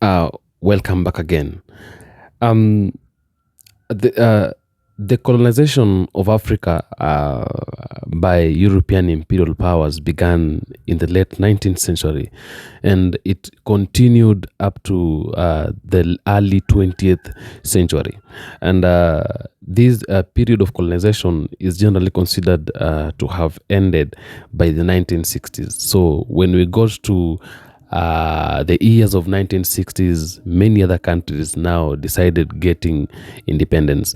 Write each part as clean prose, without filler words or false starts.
Uh, Welcome back again. Um, the, uh, the colonization of Africa by European imperial powers began in the late 19th century, and it continued up to the early 20th century. And this period of colonization is generally considered to have ended by the 1960s. So when we got to the years of 1960s, many other countries now decided getting independence.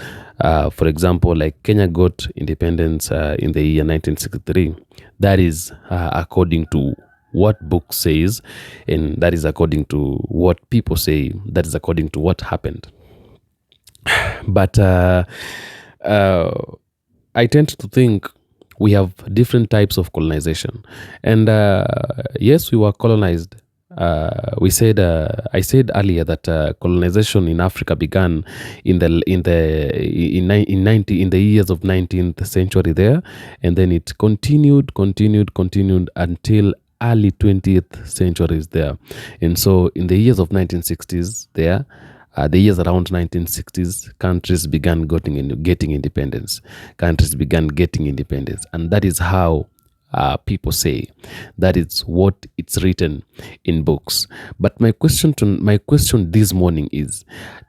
For example, like Kenya got independence in the year 1963. That is according to what book says, and that is according to what people say, that is according to what happened. But uh, I tend to think we have different types of colonization. And yes, we were colonized. I said earlier that colonization in Africa began in the years of 19th century there, and then it continued until early 20th centuries there. And so in the years of 1960s there, the years around 1960s, countries began getting independence. Countries began getting independence, and that is how people say that it's what it's written in books. But my question this morning is: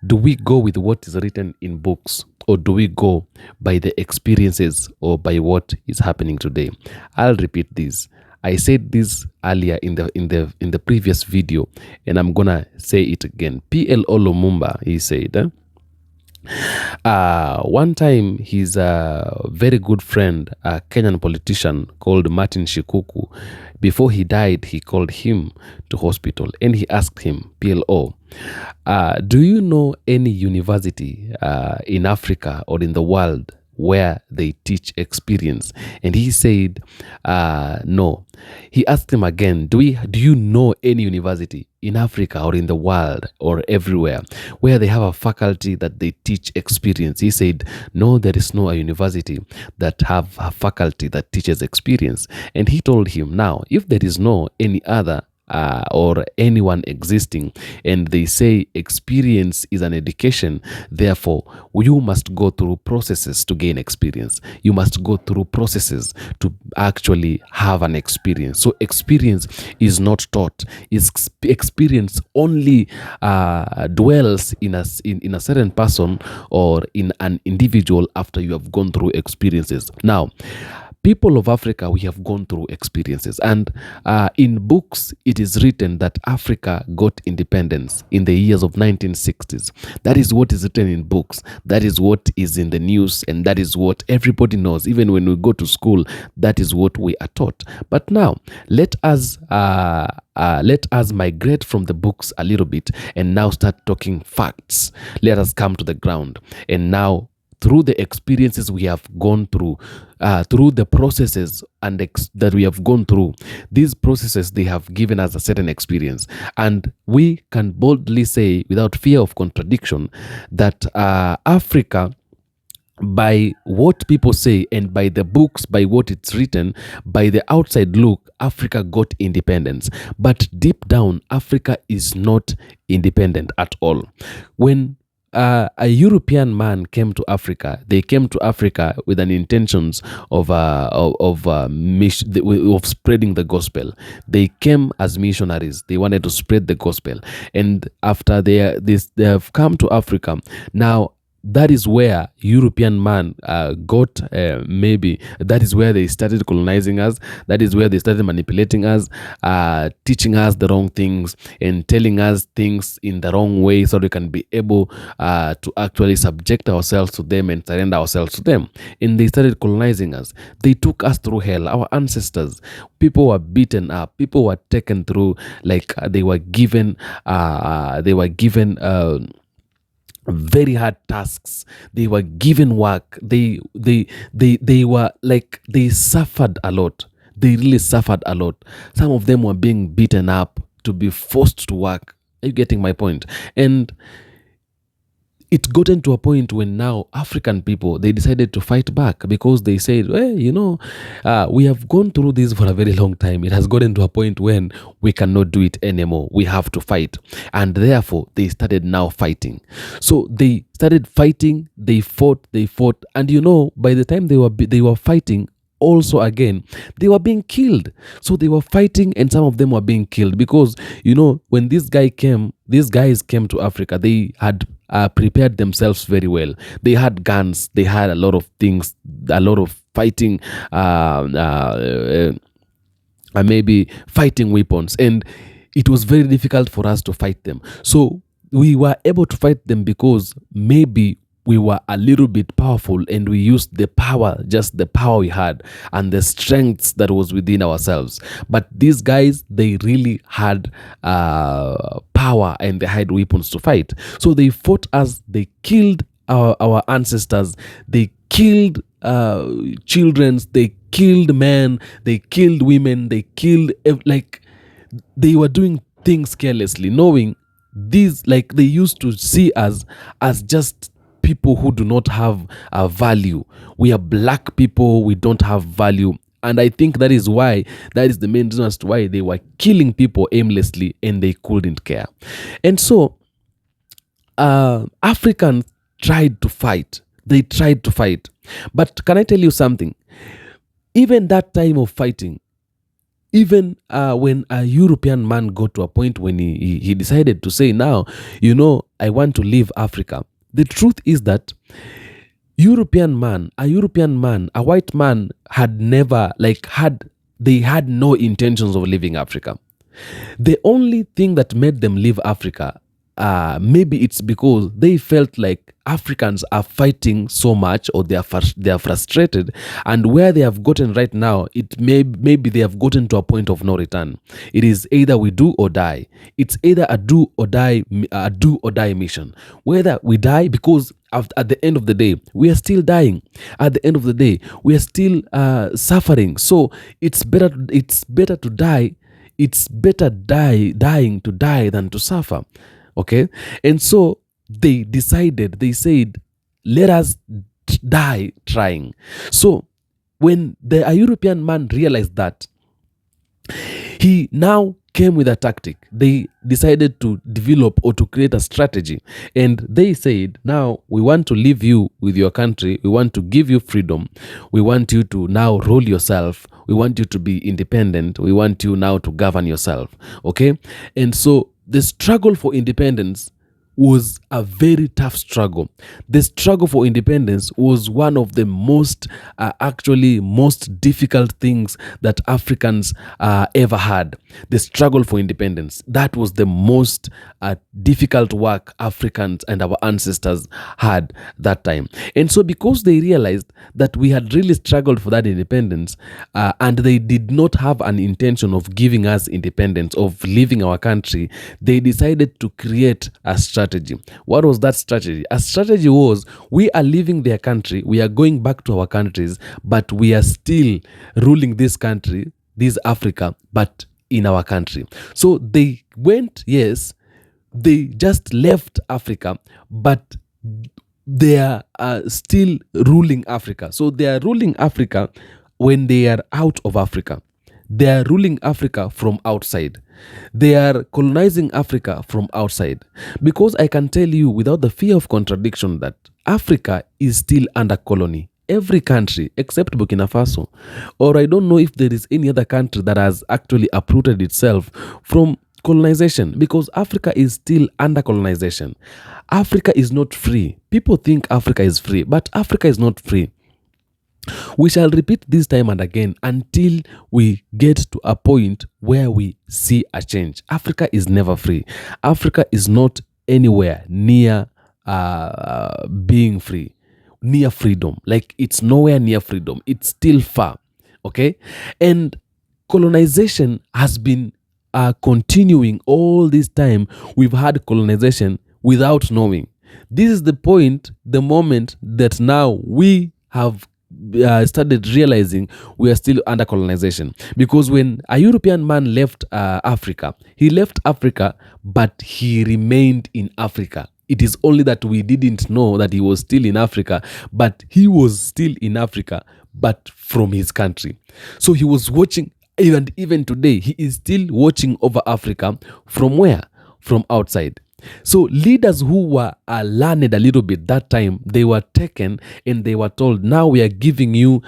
do we go with what is written in books, or do we go by the experiences or by what is happening today? I'll repeat this. I said this earlier in the previous video, and I'm gonna say it again. PLO Lumumba, he said, one time his very good friend, a Kenyan politician called Martin Shikuku, before he died, he called him to hospital and he asked him, PLO, do you know any university in Africa or in the world where they teach experience? And he said, no. He asked him again, do you know any university in Africa or in the world or everywhere where they have a faculty that they teach experience? He said, no, there is no university that have a faculty that teaches experience. And he told him, now, if there is no any other or anyone existing, and they say experience is an education, therefore you must go through processes to gain experience. You must go through processes to actually have an experience. So experience is not taught. Experience only dwells in a certain person or in an individual after you have gone through experiences. Now, people of Africa, we have gone through experiences. And in books, it is written that Africa got independence in the years of 1960s. That is what is written in books. That is what is in the news. And that is what everybody knows. Even when we go to school, that is what we are taught. But now, let us migrate from the books a little bit and now start talking facts. Let us come to the ground. And now, through the experiences we have gone through, through the processes that we have gone through, these processes, they have given us a certain experience. And we can boldly say, without fear of contradiction, that Africa, by what people say and by the books, by what it's written, by the outside look, Africa got independence. But deep down, Africa is not independent at all. When a European man came to Africa, they came to Africa with an intentions of spreading the gospel. They came as missionaries. They wanted to spread the gospel, and after they have come to Africa now. That is where European man got maybe that is where they started colonizing us. That is where they started manipulating us, teaching us the wrong things and telling us things in the wrong way so we can be able to actually subject ourselves to them and surrender ourselves to them. And they started colonizing us. They took us through hell. Our ancestors, people were beaten up. People were taken through, like they were given very hard tasks. They were given work. They were like, they suffered a lot. They really suffered a lot. Some of them were being beaten up to be forced to work. Are you getting my point? And it gotten to a point when now African people, they decided to fight back because they said, well, we have gone through this for a very long time. It has gotten to a point when we cannot do it anymore. We have to fight. And therefore, they started now fighting. So they started fighting, they fought. And by the time they were fighting, also again they were being killed. So they were fighting and some of them were being killed because when these guys came to Africa, they had prepared themselves very well. They had guns, they had a lot of things, a lot of fighting, maybe fighting weapons, and it was very difficult for us to fight them. So we were able to fight them because maybe we were a little bit powerful and we used the power, just the power we had and the strengths that was within ourselves. But these guys, they really had power and they had weapons to fight. So they fought us, they killed our ancestors, they killed children, they killed men, they killed women, they killed, they were doing things carelessly, knowing these, they used to see us as just people who do not have a value. We are black people, we don't have value. And I think that is the main reason as to why they were killing people aimlessly and they couldn't care. And so Africans tried to fight. They tried to fight. But can I tell you something? Even that time of fighting, even when a European man got to a point when he decided to say, now, I want to leave Africa. The truth is that a European man, a white man had never, they had no intentions of leaving Africa. The only thing that made them leave Africa, maybe it's because they felt like Africans are fighting so much, or they are frustrated, and where they have gotten right now, maybe they have gotten to a point of no return. It is either we do or die. It's either a do or die mission. Whether we die, because at the end of the day, we are still dying. At the end of the day, we are still suffering. So it's better to die. It's better dying to die than to suffer. Okay, and so they said, let us die trying. So when a European man realized that, he now came with a tactic. They decided to develop or to create a strategy, and they said, now we want to leave you with your country. We want to give you freedom. We want you to now rule yourself. We want you to be independent. We want you now to govern yourself. Okay, and so the struggle for independence was a very tough struggle. The struggle for independence was one of the most difficult things that Africans ever had. The struggle for independence, that was the most difficult work Africans and our ancestors had that time. And so because they realized that we had really struggled for that independence, and they did not have an intention of giving us independence, of leaving our country, they decided to create a strategy. What was that strategy? A strategy was, we are leaving their country, we are going back to our countries, but we are still ruling this country, this Africa, but in our country. So they went, yes, they just left Africa, but they are still ruling Africa. So they are ruling Africa when they are out of Africa. They are ruling Africa from outside. They are colonizing Africa from outside. Because I can tell you without the fear of contradiction that Africa is still under colony. Every country except Burkina Faso, or I don't know if there is any other country that has actually uprooted itself from colonization, because Africa is still under colonization. Africa is not free. People think Africa is free, but Africa is not free. We shall repeat this time and again until we get to a point where we see a change. Africa is never free. Africa is not anywhere near being free, near freedom. Like, it's nowhere near freedom. It's still far. Okay? And colonization has been continuing all this time. We've had colonization without knowing. This is the moment that now we have started realizing we are still under colonization. Because when a European man left Africa, he left Africa, but he remained in Africa. It is only that we didn't know that he was still in Africa, but he was still in Africa, but from his country. So he was watching, and even today, he is still watching over Africa from where? From outside. So leaders who were learned a little bit that time, they were taken and they were told, now we are giving you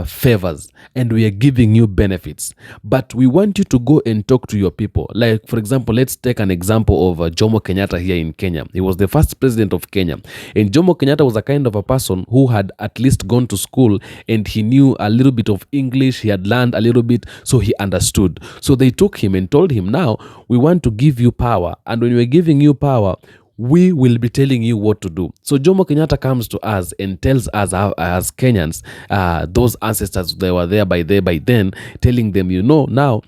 favors and we are giving you benefits. But we want you to go and talk to your people. Like, for example, let's take an example of Jomo Kenyatta here in Kenya. He was the first president of Kenya. And Jomo Kenyatta was a kind of a person who had at least gone to school and he knew a little bit of English. He had learned a little bit, so he understood. So they took him and told him, now we want to give you power. And when we're giving you power, we will be telling you what to do. So Jomo Kenyatta comes to us and tells us as Kenyans, those ancestors, they were there by then, telling them, now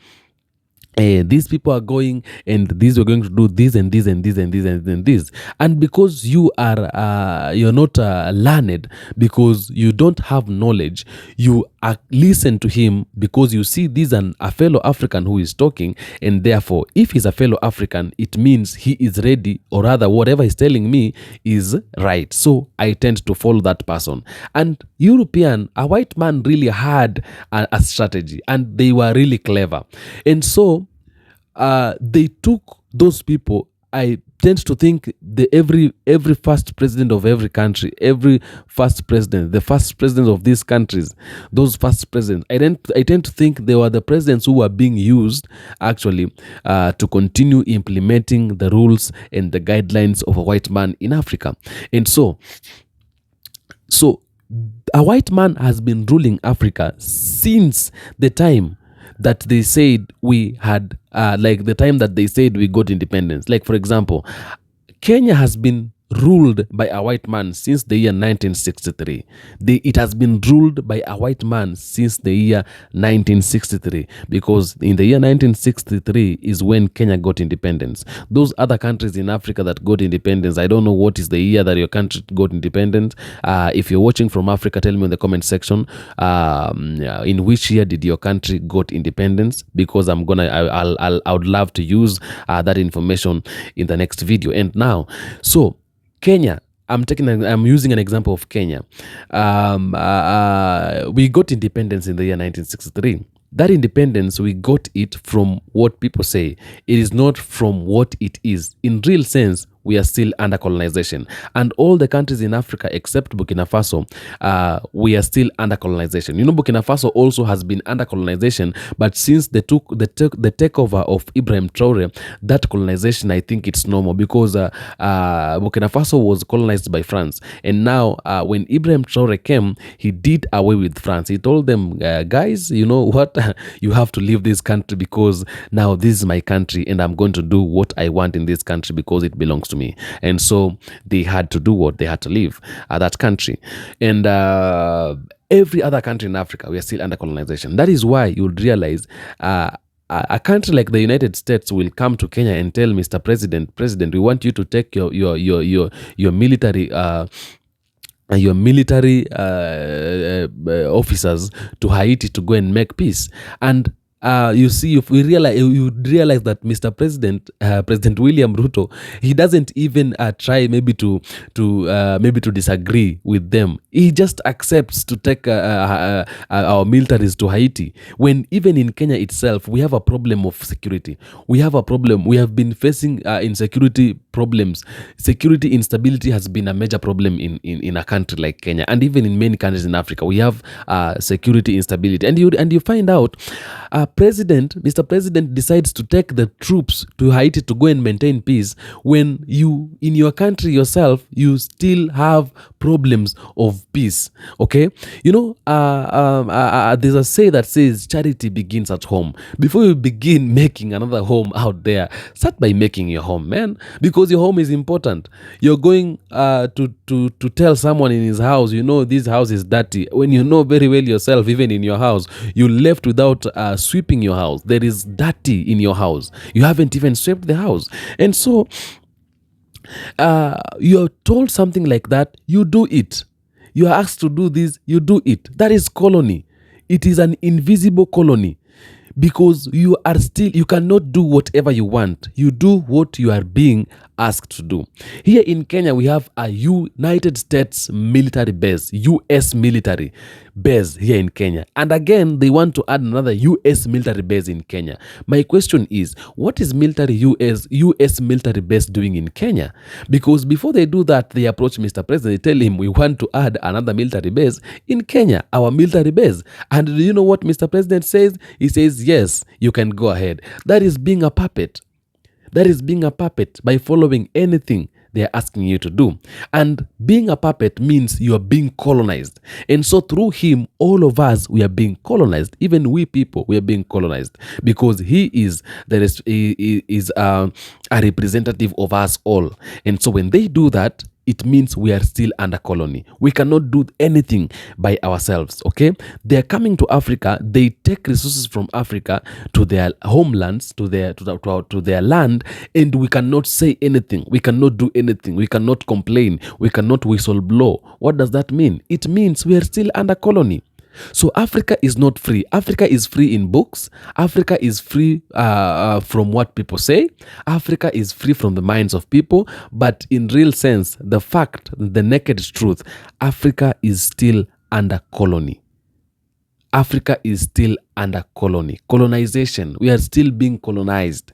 these people are going and these are going to do this and this and this and this and this. And because you are you're not learned, because you don't have knowledge, you listen to him because you see this is a fellow African who is talking, and therefore if he's a fellow African, it means he is ready, or rather whatever he's telling me is right. So I tend to follow that person. And a white man really had a strategy, and they were really clever. And so they took those people. I tend to think every first president of every country, the first presidents of these countries, those first presidents, I tend to think they were the presidents who were being used actually to continue implementing the rules and the guidelines of a white man in Africa. And so a white man has been ruling Africa since the time that they said we had, like the time that they said we got independence. Like, for example, Kenya has been ruled by a white man since the year 1963. It has been ruled by a white man since the year 1963, because in the year 1963 is when Kenya got independence. Those other countries in Africa that got independence, I don't know what is the year that your country got independence. If you're watching from Africa, tell me in the comment section in which year did your country got independence, because I would love to use that information in the next video. And now, so Kenya, I'm using an example of Kenya. We got independence in the year 1963. That independence, we got it from what people say. It is not from what it is. In real sense, we are still under colonization. And all the countries in Africa except Burkina Faso, we are still under colonization. Burkina Faso also has been under colonization, but since they took the takeover of Ibrahim Traore, that colonization, I think it's normal, because Burkina Faso was colonized by France. And now when Ibrahim Traore came, he did away with France. He told them, guys, you know what? You have to leave this country, because now this is my country and I'm going to do what I want in this country because it belongs to me. And so they had to do what? They had to leave that country. And every other country in Africa, we are still under colonization. That is why you would realize a country like the United States will come to Kenya and tell Mr. President, we want you to take your military officers to Haiti to go and make peace. And you see, if you realize that Mr. President, President William Ruto, he doesn't even try maybe to disagree with them. He just accepts to take our militaries to Haiti, when even in Kenya itself we have a problem of security. We have been facing insecurity problems. Security instability has been a major problem in a country like Kenya, and even in many countries in Africa we have security instability. And you find out Mr. President decides to take the troops to Haiti to go and maintain peace, when you, in your country yourself, you still have problems of peace. Okay, there's a say that says charity begins at home. Before you begin making another home out there, start by making your home, man, because your home is important. You're going to tell someone in his house, this house is dirty, when you know very well yourself, even in your house, you left without sweeping your house. There is dirty in your house. You haven't even swept the house. And so you're told something like that, you do it. You are asked to do this, you do it. That is colony. It is an invisible colony, because you cannot do whatever you want. You do what you are being asked to do. Here in Kenya, we have a United States military base, US military base here in Kenya. And again, they want to add another US military base in Kenya. My question is, what is US military base doing in Kenya? Because before they do that, they approach Mr. President, they tell him, we want to add another military base in Kenya, our military base. And do you know what Mr. President says? He says, yes, you can go ahead. That is being a puppet. That is being a puppet by following anything they are asking you to do. And being a puppet means you are being colonized. And so through him, all of us, we are being colonized. Even we people, we are being colonized because he is a representative of us all. And so when they do that, it means we are still under colony. We cannot do anything by ourselves, okay? They are coming to Africa. They take resources from Africa to their homelands, to their land, and we cannot say anything. We cannot do anything. We cannot complain. We cannot whistle blow. What does that mean? It means we are still under colony. So Africa is not free. Africa is free in books. Africa is free from what people say. Africa is free from the minds of people. But in real sense, the fact, the naked truth, Africa is still under colony. Africa is still under colony. Colonization. We are still being colonized.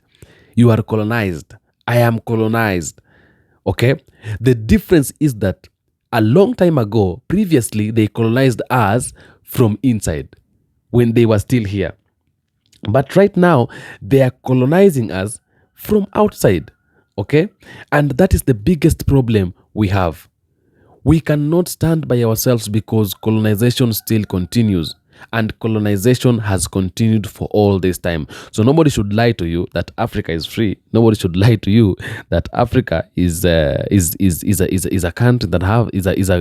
You are colonized. I am colonized. Okay? The difference is that a long time ago, previously, they colonized us from inside when they were still here. But right now, they are colonizing us from outside, okay? And that is the biggest problem we have. We cannot stand by ourselves because colonization still continues. And colonization has continued for all this time. So nobody should lie to you that Africa is free. Nobody should lie to you that Africa is a country that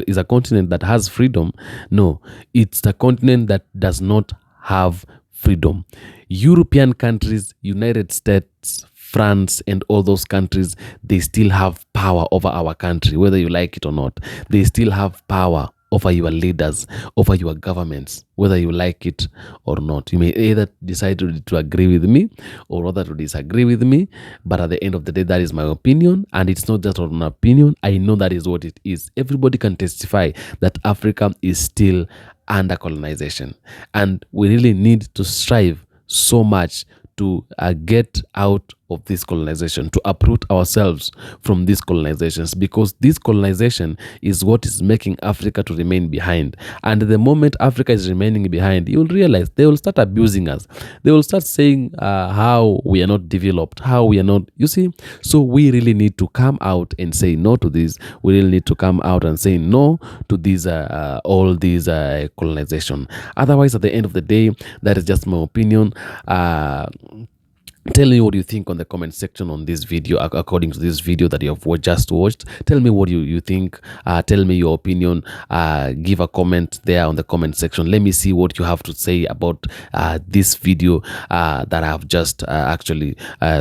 is a continent that has freedom. No, it's a continent that does not have freedom. European countries, United States, France, and all those countries, they still have power over our country, whether you like it or not. They still have power over your leaders, over your governments, whether you like it or not. You may either decide to agree with me or rather to disagree with me, but at the end of the day, that is my opinion, and it's not just an opinion. I know that is what it is. Everybody can testify that Africa is still under colonization, and we really need to strive so much to get out of this colonization, to uproot ourselves from these colonizations, because this colonization is what is making Africa to remain behind. And the moment Africa is remaining behind, you will realize they will start abusing us. They will start saying how we are not developed, how we are not, you see. So we really need to come out and say no to this. We really need to come out and say no to these all these colonization. Otherwise, at the end of the day, that is just my opinion. Tell me what you think on the comment section on this video, according to this video that you have just watched. Tell me what you think. Tell me your opinion. Give a comment there on the comment section. Let me see what you have to say about this video that I have just actually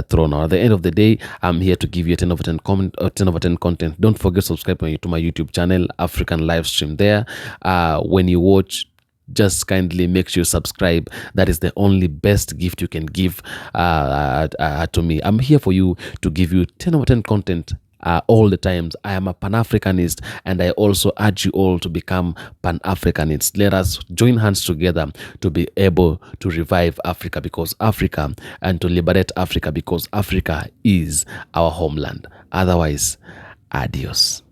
thrown out. At the end of the day, I'm here to give you a 10 over 10 comment, 10 over 10 content. Don't forget to subscribe to my YouTube channel, African Livestream there. When you watch, just kindly make sure you subscribe. That is the only best gift you can give to me. I'm here for you to give you 10 over 10 content all the times. I am a Pan-Africanist, and I also urge you all to become Pan-Africanists. Let us join hands together to be able to revive Africa because Africa, and to liberate Africa because Africa is our homeland. Otherwise, adios.